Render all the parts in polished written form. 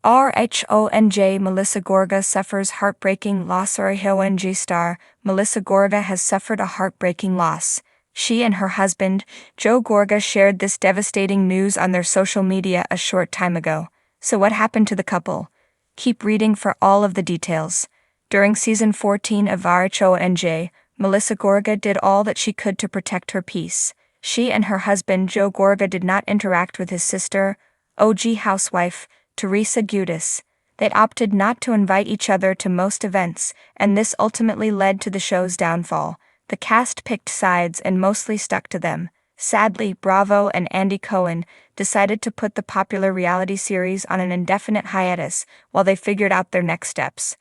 RHONJ Melissa Gorga suffers heartbreaking loss. RHONJ star Melissa Gorga has suffered a heartbreaking loss. She and her husband, Joe Gorga, shared this devastating news on their social media a short time ago. So what happened to the couple? Keep reading for all of the details. During season 14 of RHONJ, Melissa Gorga did all that she could to protect her peace. She and her husband, Joe Gorga, did not interact with his sister, OG housewife, Teresa Giudice. They opted not to invite each other to most events, and this ultimately led to the show's downfall. The cast picked sides and mostly stuck to them. Sadly, Bravo and Andy Cohen decided to put the popular reality series on an indefinite hiatus while they figured out their next steps.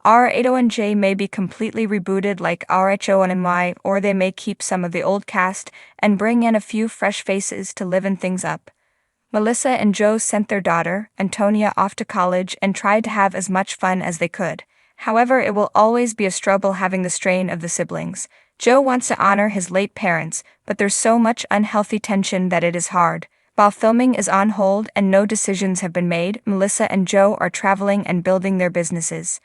RHONJ may be completely rebooted like RHONY, or they may keep some of the old cast and bring in a few fresh faces to liven things up. Melissa and Joe sent their daughter, Antonia, off to college and tried to have as much fun as they could. However, it will always be a struggle having the strain of the siblings. Joe wants to honor his late parents, but there's so much unhealthy tension that it is hard. While filming is on hold and no decisions have been made, Melissa and Joe are traveling and building their businesses.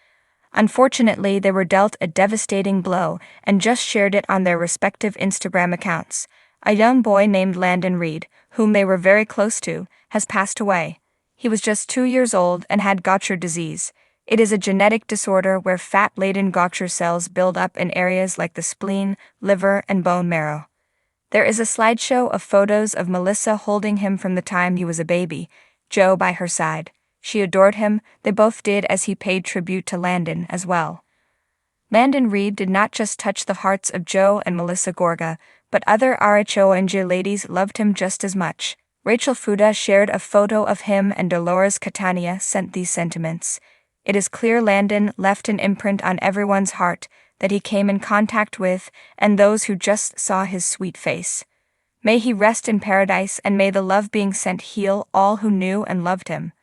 Unfortunately, they were dealt a devastating blow and just shared it on their respective Instagram accounts. A young boy named Landon Reed, whom they were very close to, has passed away. He was just 2 years old and had Gaucher disease. It is a genetic disorder where fat-laden Gaucher cells build up in areas like the spleen, liver, and bone marrow. There is a slideshow of photos of Melissa holding him from the time he was a baby, Joe by her side. She adored him, they both did, as he paid tribute to Landon as well. Landon Reed did not just touch the hearts of Joe and Melissa Gorga, but other RHONJ ladies loved him just as much. Rachel Fuda shared a photo of him, and Dolores Catania sent these sentiments. It is clear Landon left an imprint on everyone's heart that he came in contact with, and those who just saw his sweet face. May he rest in paradise, and may the love being sent heal all who knew and loved him.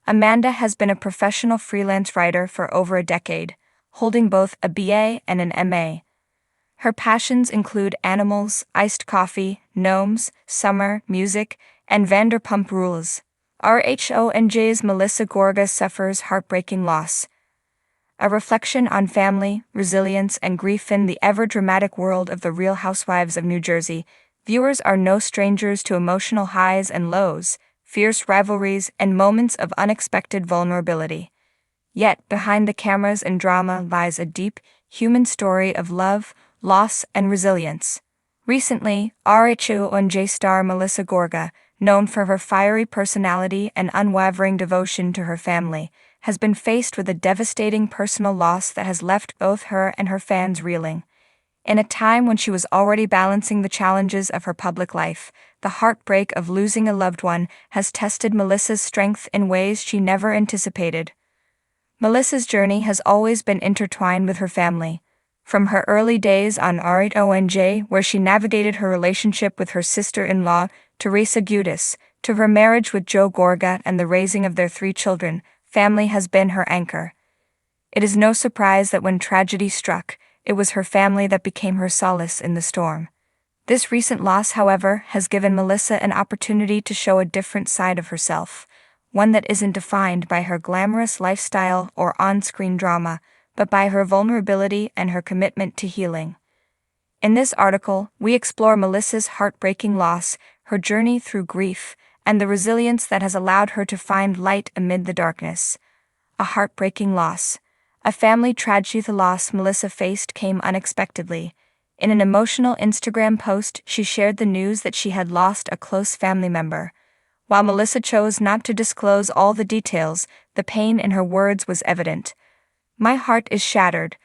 Amanda has been a professional freelance writer for over a decade, holding both a BA and an MA. Her passions include animals, iced coffee, gnomes, summer, music, and Vanderpump Rules. RHONJ's Melissa Gorga suffers heartbreaking loss. A reflection on family, resilience, and grief in the ever-dramatic world of the Real Housewives of New Jersey. Viewers are no strangers to emotional highs and lows, fierce rivalries, and moments of unexpected vulnerability. Yet, behind the cameras and drama lies a deep, human story of love, loss, and resilience. Recently, RHONJ star Melissa Gorga, known for her fiery personality and unwavering devotion to her family, has been faced with a devastating personal loss that has left both her and her fans reeling. In a time when she was already balancing the challenges of her public life, the heartbreak of losing a loved one has tested Melissa's strength in ways she never anticipated. Melissa's journey has always been intertwined with her family. From her early days on RHONJ, where she navigated her relationship with her sister-in-law, Teresa Giudice, to her marriage with Joe Gorga and the raising of their 3 children, family has been her anchor. It is no surprise that when tragedy struck, it was her family that became her solace in the storm. This recent loss, however, has given Melissa an opportunity to show a different side of herself, one that isn't defined by her glamorous lifestyle or on-screen drama, but by her vulnerability and her commitment to healing. In this article, we explore Melissa's heartbreaking loss, her journey through grief, and the resilience that has allowed her to find light amid the darkness. A heartbreaking loss. A family tragedy. The loss Melissa faced came unexpectedly. In an emotional Instagram post, she shared the news that she had lost a close family member. While Melissa chose not to disclose all the details, the pain in her words was evident. "My heart is shattered.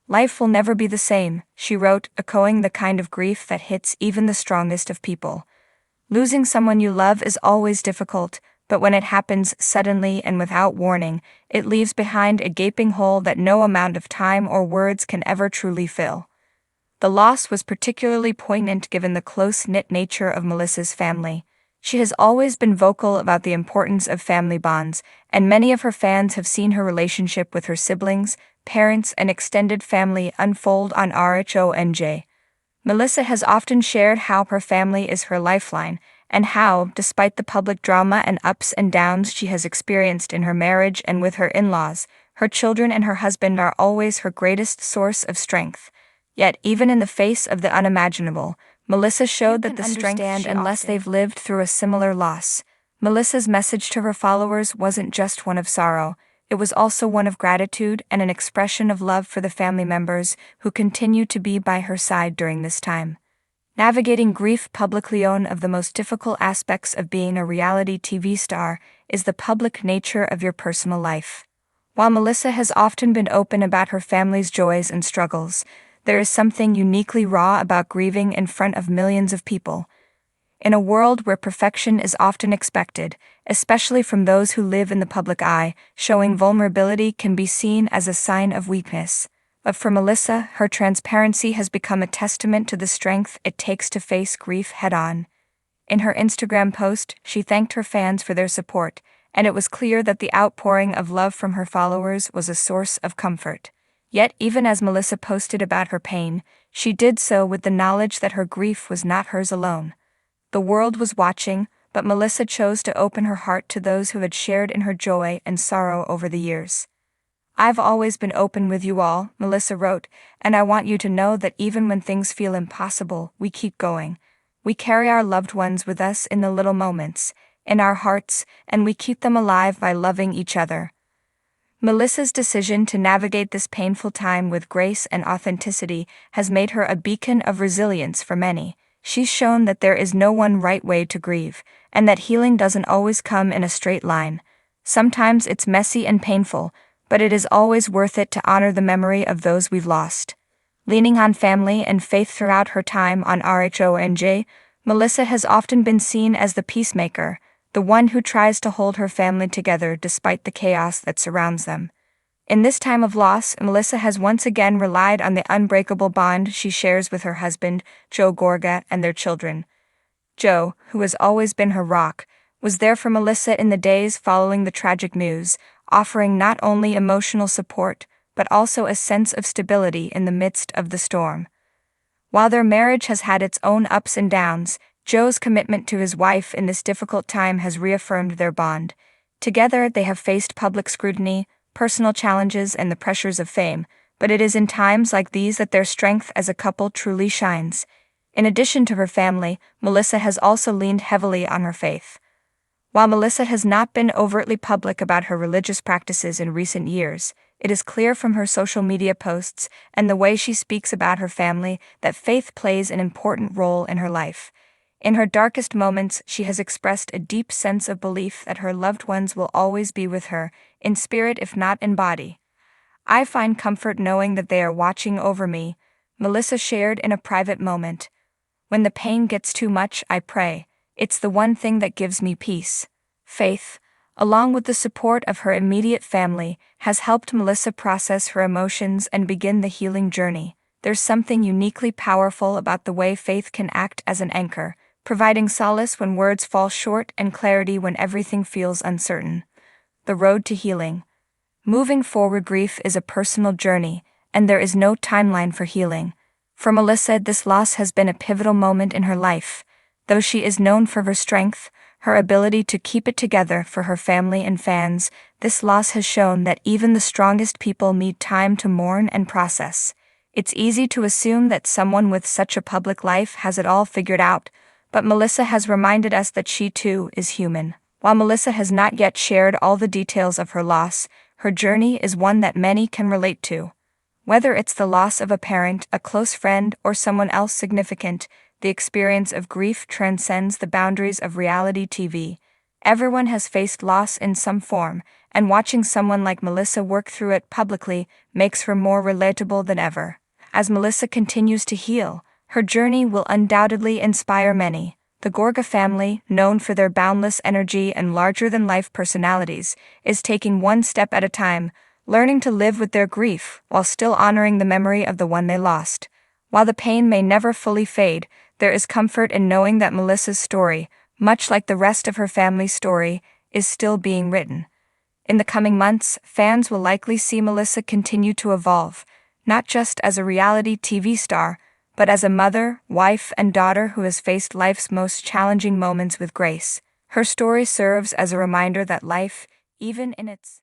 Life will never be the same," she wrote, echoing the kind of grief that hits even the strongest of people. Losing someone you love is always difficult, but when it happens suddenly and without warning, it leaves behind a gaping hole that no amount of time or words can ever truly fill. The loss was particularly poignant given the close-knit nature of Melissa's family. She has always been vocal about the importance of family bonds, and many of her fans have seen her relationship with her siblings, parents, and extended family unfold on RHONJ. Melissa has often shared how her family is her lifeline, and how, despite the public drama and ups and downs she has experienced in her marriage and with her in-laws, her children and her husband are always her greatest source of strength. Yet, even in the face of the unimaginable, Melissa showed that the strength unless they've lived through a similar loss. Melissa's message to her followers wasn't just one of sorrow, it was also one of gratitude and an expression of love for the family members who continue to be by her side during this time. Navigating grief publicly. One of the most difficult aspects of being a reality TV star is the public nature of your personal life. While Melissa has often been open about her family's joys and struggles, there is something uniquely raw about grieving in front of millions of people. In a world where perfection is often expected, especially from those who live in the public eye, showing vulnerability can be seen as a sign of weakness. But for Melissa, her transparency has become a testament to the strength it takes to face grief head-on. In her Instagram post, she thanked her fans for their support, and it was clear that the outpouring of love from her followers was a source of comfort. Yet, even as Melissa posted about her pain, she did so with the knowledge that her grief was not hers alone. The world was watching, but Melissa chose to open her heart to those who had shared in her joy and sorrow over the years. "I've always been open with you all," Melissa wrote, "and I want you to know that even when things feel impossible, we keep going. We carry our loved ones with us in the little moments, in our hearts, and we keep them alive by loving each other." Melissa's decision to navigate this painful time with grace and authenticity has made her a beacon of resilience for many. She's shown that there is no one right way to grieve, and that healing doesn't always come in a straight line. Sometimes it's messy and painful, but it is always worth it to honor the memory of those we've lost. Leaning on family and faith throughout her time on RHONJ, Melissa has often been seen as the peacemaker, the one who tries to hold her family together despite the chaos that surrounds them. In this time of loss, Melissa has once again relied on the unbreakable bond she shares with her husband, Joe Gorga, and their children. Joe, who has always been her rock, was there for Melissa in the days following the tragic news, offering not only emotional support, but also a sense of stability in the midst of the storm. While their marriage has had its own ups and downs, Joe's commitment to his wife in this difficult time has reaffirmed their bond. Together, they have faced public scrutiny, personal challenges, and the pressures of fame, but it is in times like these that their strength as a couple truly shines. In addition to her family, Melissa has also leaned heavily on her faith. While Melissa has not been overtly public about her religious practices in recent years, it is clear from her social media posts and the way she speaks about her family that faith plays an important role in her life. In her darkest moments, she has expressed a deep sense of belief that her loved ones will always be with her, in spirit if not in body. "I find comfort knowing that they are watching over me," Melissa shared in a private moment. "When the pain gets too much, I pray. It's the one thing that gives me peace." Faith, along with the support of her immediate family, has helped Melissa process her emotions and begin the healing journey. There's something uniquely powerful about the way faith can act as an anchor, providing solace when words fall short and clarity when everything feels uncertain. The road to healing. Moving forward, grief is a personal journey, and there is no timeline for healing. For Melissa, this loss has been a pivotal moment in her life. Though she is known for her strength, her ability to keep it together for her family and fans, this loss has shown that even the strongest people need time to mourn and process. It's easy to assume that someone with such a public life has it all figured out, but Melissa has reminded us that she too is human. While Melissa has not yet shared all the details of her loss, her journey is one that many can relate to. Whether it's the loss of a parent, a close friend, or someone else significant, the experience of grief transcends the boundaries of reality TV. Everyone has faced loss in some form, and watching someone like Melissa work through it publicly makes her more relatable than ever. As Melissa continues to heal, her journey will undoubtedly inspire many. The Gorga family, known for their boundless energy and larger-than-life personalities, is taking one step at a time, learning to live with their grief while still honoring the memory of the one they lost. While the pain may never fully fade, there is comfort in knowing that Melissa's story, much like the rest of her family's story, is still being written. In the coming months, fans will likely see Melissa continue to evolve, not just as a reality TV star, but as a mother, wife, and daughter who has faced life's most challenging moments with grace. Her story serves as a reminder that life, even in its